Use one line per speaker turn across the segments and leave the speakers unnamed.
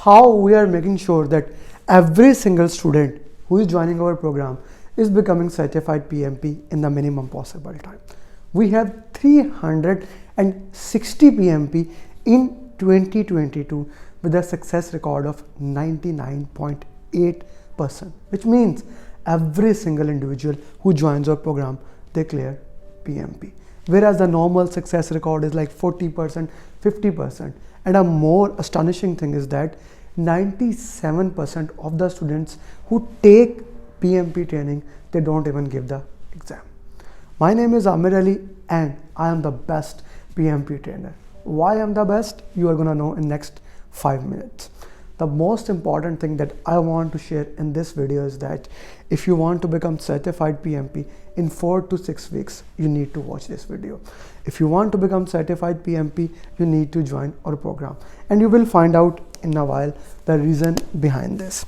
how we are making sure that every single student who is joining our program is becoming certified PMP in the minimum possible time. We have 360 PMP in 2022 with a success record of 99.8%, which means every single individual who joins our program, they clear PMP. Whereas the normal success record is like 40%, 50%. And a more astonishing thing is that 97% of the students who take PMP training, they don't even give the exam. My name is Amer Ali and I am the best PMP trainer. Why I'm the best? You are gonna know in next 5 minutes. The most important thing that I want to share in this video is that if you want to become certified PMP in 4 to 6 weeks, you need to watch this video. If you want to become certified PMP, you need to join our program, and you will find out in a while the reason behind this.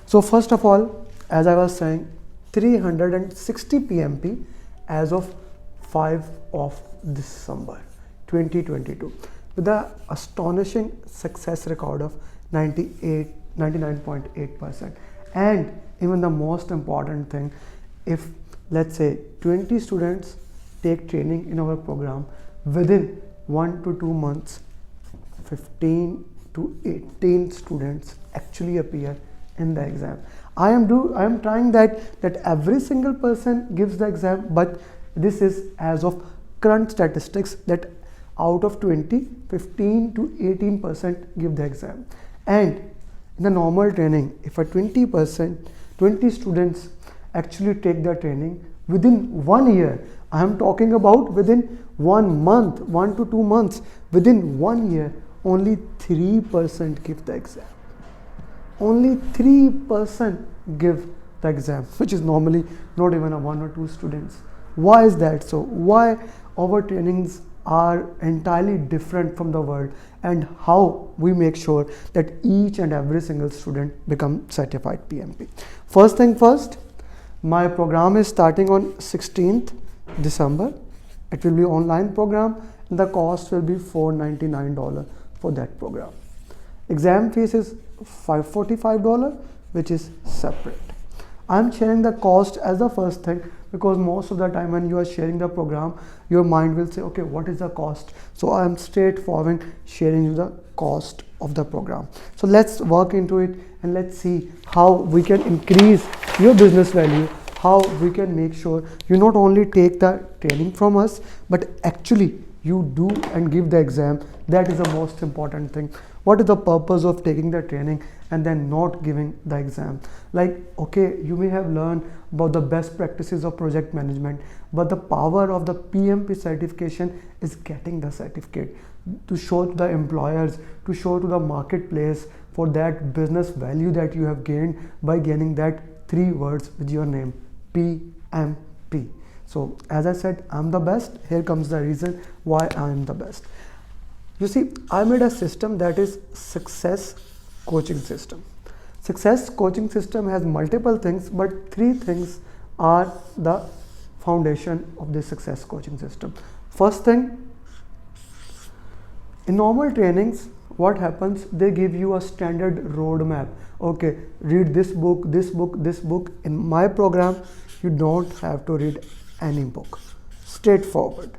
So first of all, as I was saying, 360 PMP as of 5 of December 2022 with the astonishing success record of 99.8%. And even the most important thing, if let's say 20 students take training in our program, within 1 to 2 months 15 to 18 students actually appear in the exam. I am trying that every single person gives the exam, but this is as of current statistics that out of 20, 15 to 18% give the exam. And in the normal training, if a 20 students actually take the training within 1 year, I am talking about within 1 month, 1 to 2 months, within 1 year, only 3% give the exam. Only 3% give the exam, which is normally not even a 1 or 2 students. Why is that so? Why our trainings are entirely different from the world, and how we make sure that each and every single student become certified PMP. First thing first, my program is starting on 16th December. It will be online program and the cost will be $499 for that program. Exam fees is $545, which is separate. I'm sharing the cost as the first thing because most of the time when you are sharing the program, your mind will say, okay, what is the cost? So I am straightforward sharing you the cost of the program. So let's work into it and let's see how we can increase your business value, how we can make sure you not only take the training from us, but actually you do and give the exam. That is the most important thing. What is the purpose of taking the training and then not giving the exam? Like, okay, you may have learned about the best practices of project management, but the power of the PMP certification is getting the certificate to show to the employers, to show to the marketplace for that business value that you have gained by gaining that 3 words with your name, PMP. So as I said, I'm the best. Here comes the reason why I'm the best. You see, I made a system that is success coaching system. Success coaching system has multiple things, but 3 things are the foundation of this success coaching system. First thing, in normal trainings, what happens? They give you a standard roadmap. Okay, read this book, this book, this book. In my program, you don't have to read any book. Straightforward.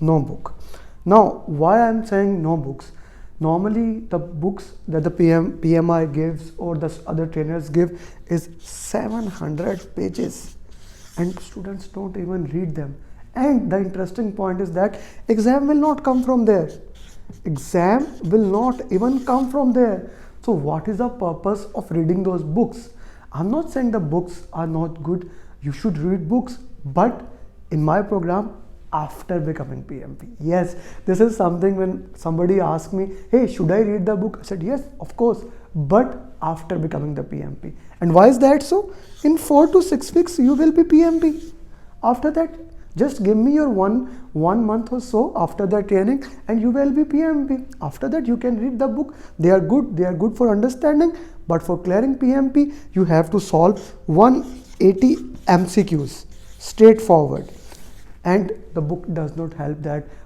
No book. Now, why I'm saying no books? Normally, the books that the PMI gives or the other trainers give is 700 pages, and students don't even read them. And the interesting point is that exam will not come from there. Exam will not even come from there. So what is the purpose of reading those books? I'm not saying the books are not good. You should read books, but in my program, after becoming PMP. Yes, this is something when somebody asked me, hey, should I read the book? I said, yes, of course, but after becoming the PMP. And why is that so? In 4 to 6 weeks, you will be PMP. After that, just give me your one month or so after the training and you will be PMP. After that, you can read the book. They are good for understanding, but for clearing PMP, you have to solve 180 MCQs, straightforward. And the book does not help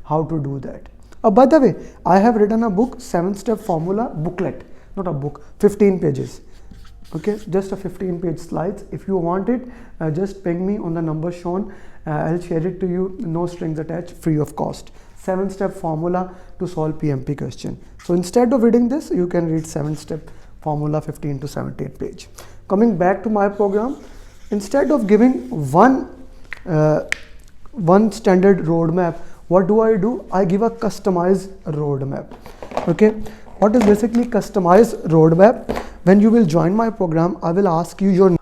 how to do that. By the way, I have written a book, 7-step formula booklet not a book, 15 pages. Okay, just a 15-page slides. If you want it, just ping me on the number shown. I'll share it to you, no strings attached, free of cost. 7-step formula to solve PMP question. So instead of reading this, you can read 7-step formula, 15 to 17 page. Coming back to my program, instead of giving one standard roadmap, what do? I give a customized roadmap. Okay, what is basically customized roadmap? When you will join my program, I will ask you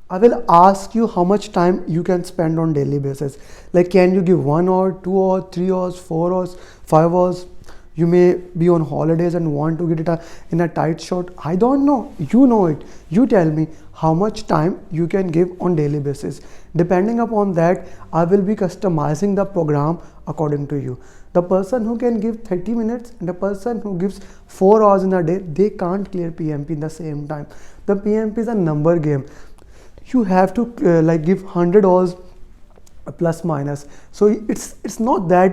how much time you can spend on daily basis. Like, can you give 1 hour, 2 hours, 3 hours, 4 hours, 5 hours? You may be on holidays and want to get it in a tight shot. I don't know. You know it. You tell me how much time you can give on daily basis. Depending upon that, I will be customizing the program according to you. The person who can give 30 minutes and the person who gives 4 hours in a day, they can't clear PMP in the same time. The PMP is a number game. You have to like give 100 hours plus minus. So it's not that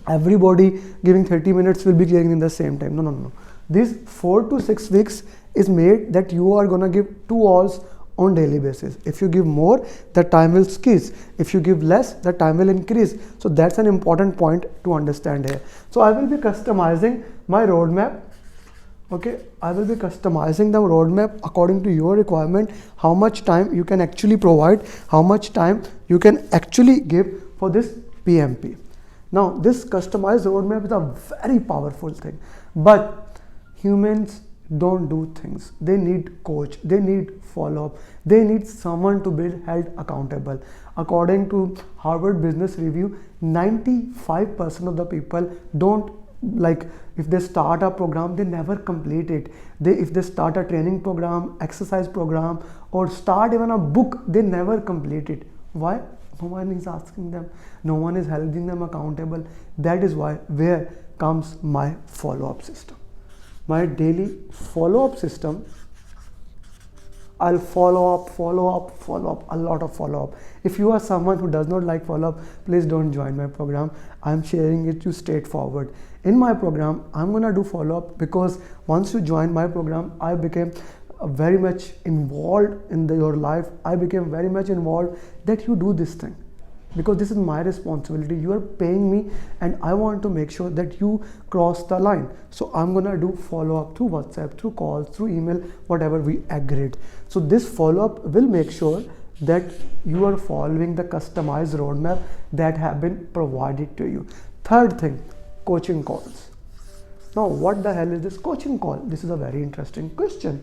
everybody giving 30 minutes will be clearing in the same time. No. These 4 to 6 weeks is made that you are gonna give 2 hours on daily basis. If you give more, the time will squeeze. If you give less, the time will increase. So that's an important point to understand here. So I will be customizing my roadmap. Okay, I will be customizing the roadmap according to your requirement, how much time you can actually provide, how much time you can actually give for this PMP. Now, this customized roadmap is a very powerful thing, but humans don't do things. They need coach, they need follow-up, they need someone to be held accountable. According to Harvard Business Review, 95% of the people don't, like, if they start a program, they never complete it. If they start a training program, exercise program, or start even a book, they never complete it. Why? No one is asking them, no one is holding them accountable. That is why, where comes my follow-up system. My daily follow-up system, I'll follow up, a lot of follow-up. If you are someone who does not like follow-up, please don't join my program. I'm sharing it to you straightforward. In my program, I'm gonna do follow-up because once you join my program, I became very much involved in your life. I became very much involved that you do this thing, because this is my responsibility. You are paying me and I want to make sure that you cross the line. So I'm gonna do follow-up through WhatsApp, through calls, through email, whatever we agreed. So this follow-up will make sure that you are following the customized roadmap that have been provided to you. Third thing, coaching calls. Now, what the hell is this coaching call? This is a very interesting question.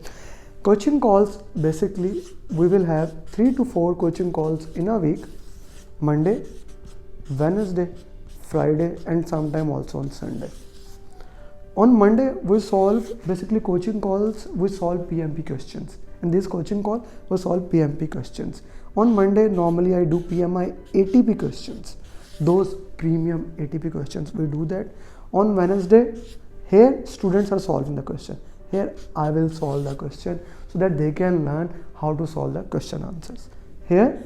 Coaching calls, basically, we will have 3 to 4 coaching calls in a week. Monday, Wednesday, Friday, and sometime also on Sunday. On Monday, we solve, basically coaching calls, we solve PMP questions. In this coaching call, we solve PMP questions. On Monday, normally I do PMI ATP questions. Those premium ATP questions, we do that. On Wednesday, here students are solving the question. Here I will solve the question so that they can learn how to solve the question answers. Here,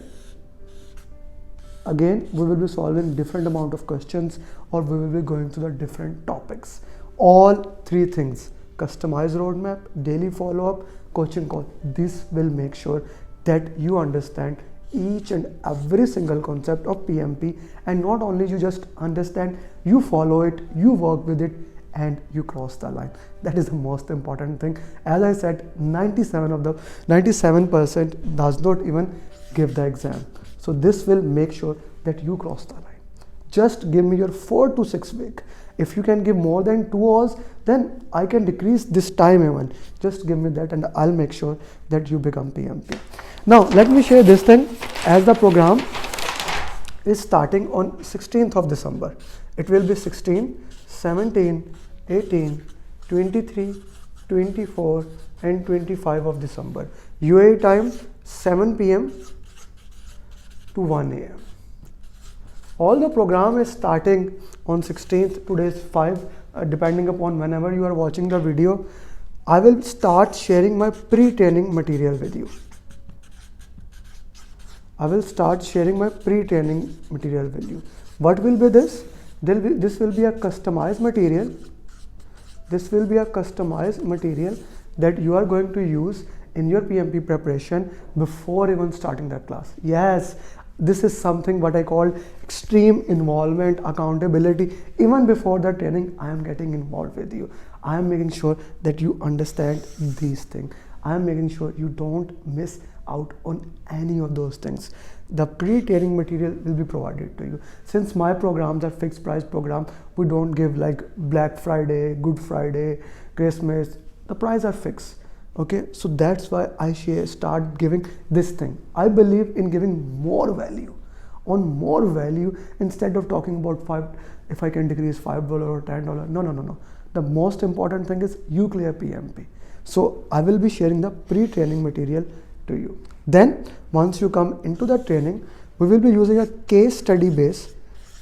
again, we will be solving different amount of questions, or we will be going through the different topics. All 3 things, customized roadmap, daily follow-up, coaching call. This will make sure that you understand each and every single concept of PMP, and not only you just understand, you follow it, you work with it, and you cross the line. That is the most important thing. As I said, 97% does not even give the exam. So this will make sure that you cross the line. Just give me your 4 to 6 week. If you can give more than 2 hours, then I can decrease this time even. Just give me that and I'll make sure that you become PMP. Now, let me share this thing. As the program is starting on 16th of December, it will be 16, 17, 18, 23, 24, and 25 of December. UAE time 7 p.m. to 1 a.m. All the program is starting on 16th. Today is 5, depending upon whenever you are watching the video. I will start sharing my pre-training material with you. What will be this? This will be a customized material. that you are going to use in your PMP preparation before even starting that class. Yes, this is something what I call extreme involvement, accountability. Even before the training, I am getting involved with you. I am making sure that you understand these things. I am making sure you don't miss out on any of those things. The pre-training material will be provided to you. Since my programs are fixed price program, we don't give like Black Friday, Good Friday, Christmas. The price are fixed. Okay, so that's why I start giving this thing. I believe in giving more value, instead of talking about if I can decrease $5 or $10. No. The most important thing is you clear PMP. So I will be sharing the pre-training material to you. Then once you come into the training, we will be using a case study based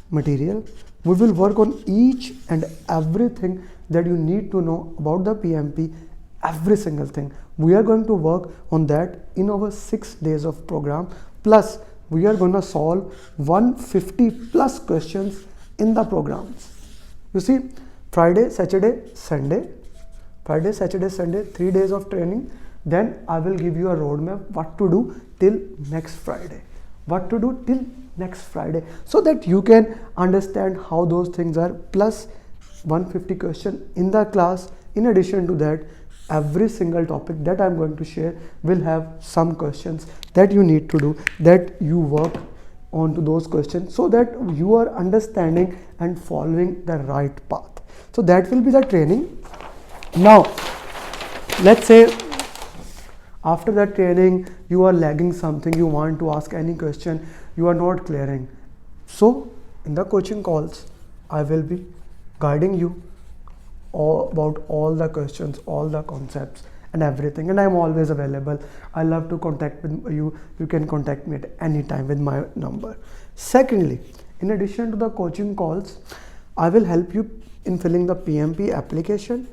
material. We will work on each and everything that you need to know about the PMP. Every single thing we are going to work on that in our 6 days of program. Plus we are going to solve 150 plus questions in the programs. You see, Friday, Saturday, Sunday, 3 days of training. Then I will give you a roadmap what to do till next Friday, so that you can understand how those things are. Plus 150 questions in the class. In addition to that, every single topic that I'm going to share will have some questions that you need to do, that you work on to those questions, so that you are understanding and following the right path. So that will be the training. Now let's say after that training you are lagging something, you want to ask any question, you are not clearing. So in the coaching calls, I will be guiding you about all the questions, all the concepts and everything, and I'm always available. I love to contact with you. You can contact me at any time with my number. Secondly, in addition to the coaching calls, I will help you in filling the PMP application,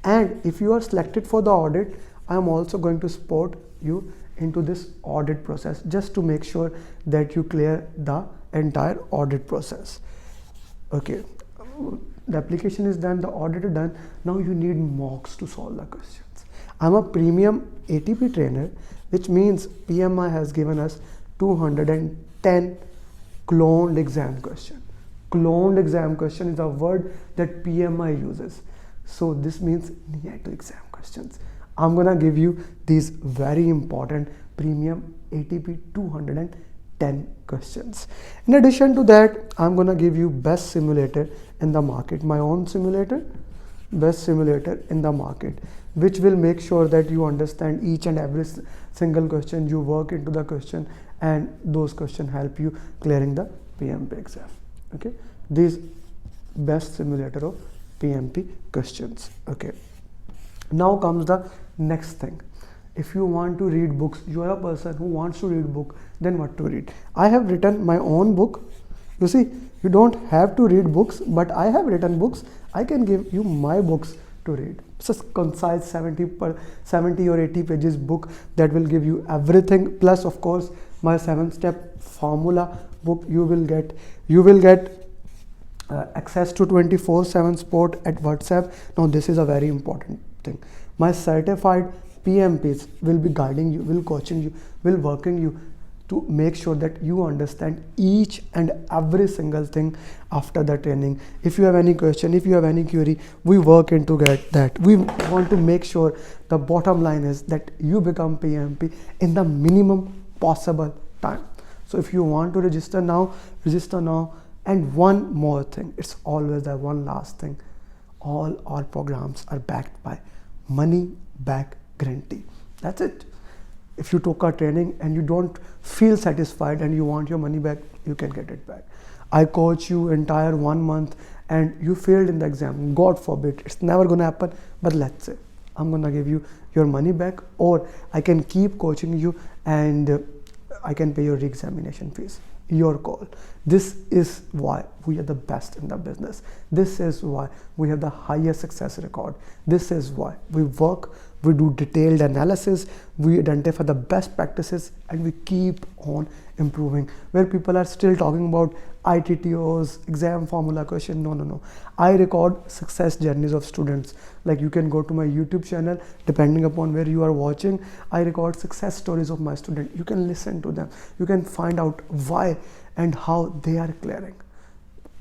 and if you are selected for the audit, I am also going to support you into this audit process, just to make sure that you clear the entire audit process. Okay, the application is done, the audit is done. Now you need mocks to solve the questions. I'm a premium ATP trainer, which means PMI has given us 210 cloned exam question. Cloned exam question is a word that PMI uses. So this means near to exam questions. I'm gonna give you these very important premium ATP 210 questions. In addition to that, I'm gonna give you best simulator in the market, my own simulator, best simulator in the market, which will make sure that you understand each and every single question, you work into the question, and those questions help you clearing the PMP exam. Okay, these best simulator of PMP questions. Okay, now comes the next thing. If you want to read books, you are a person who wants to read book, then what to read? I have written my own book. You see, you don't have to read books, but I have written books. I can give you my books to read. It's a concise 70 or 80 pages book that will give you everything. Plus, of course, my 7-step formula book. You will get access to 24/7 support at WhatsApp. Now this is a very important thing. My certified PMPs will be guiding you, will coaching you, will working you to make sure that you understand each and every single thing after the training. If you have any question, if you have any query, we work into get that. We want to make sure the bottom line is that you become PMP in the minimum possible time. So if you want to register now, register now. And one more thing, it's always that one last thing. All our programs are backed by money back guarantee. That's it. If you took our training and you don't feel satisfied and you want your money back, you can get it back. I coach you entire 1 month and you failed in the exam. God forbid, it's never gonna happen, but let's say I'm gonna give you your money back, or I can keep coaching you and I can pay your re-examination fees. Your call. This is why we are the best in the business. This is why we have the highest success record. This is why we work, we do detailed analysis, we identify the best practices, and we keep on improving. Where people are still talking about ITTOs, exam formula question. No. I record success journeys of students. Like you can go to my YouTube channel, depending upon where you are watching. I record success stories of my student. You can listen to them. You can find out why and how they are clearing.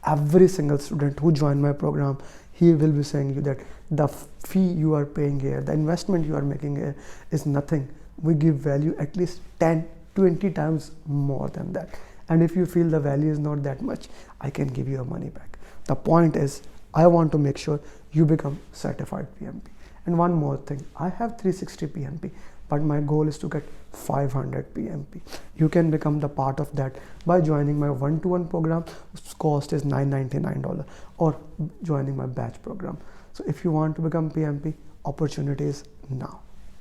Every single student who joined my program, he will be saying you that the fee you are paying here, the investment you are making here is nothing. We give value at least 10-20 times more than that. And if you feel the value is not that much, I can give you your money back. The point is, I want to make sure you become certified PMP. And one more thing, I have 360 PMP, but my goal is to get 500 PMP. You can become the part of that by joining my one-to-one program, whose cost is $999, or joining my batch program. So if you want to become PMP, opportunities now.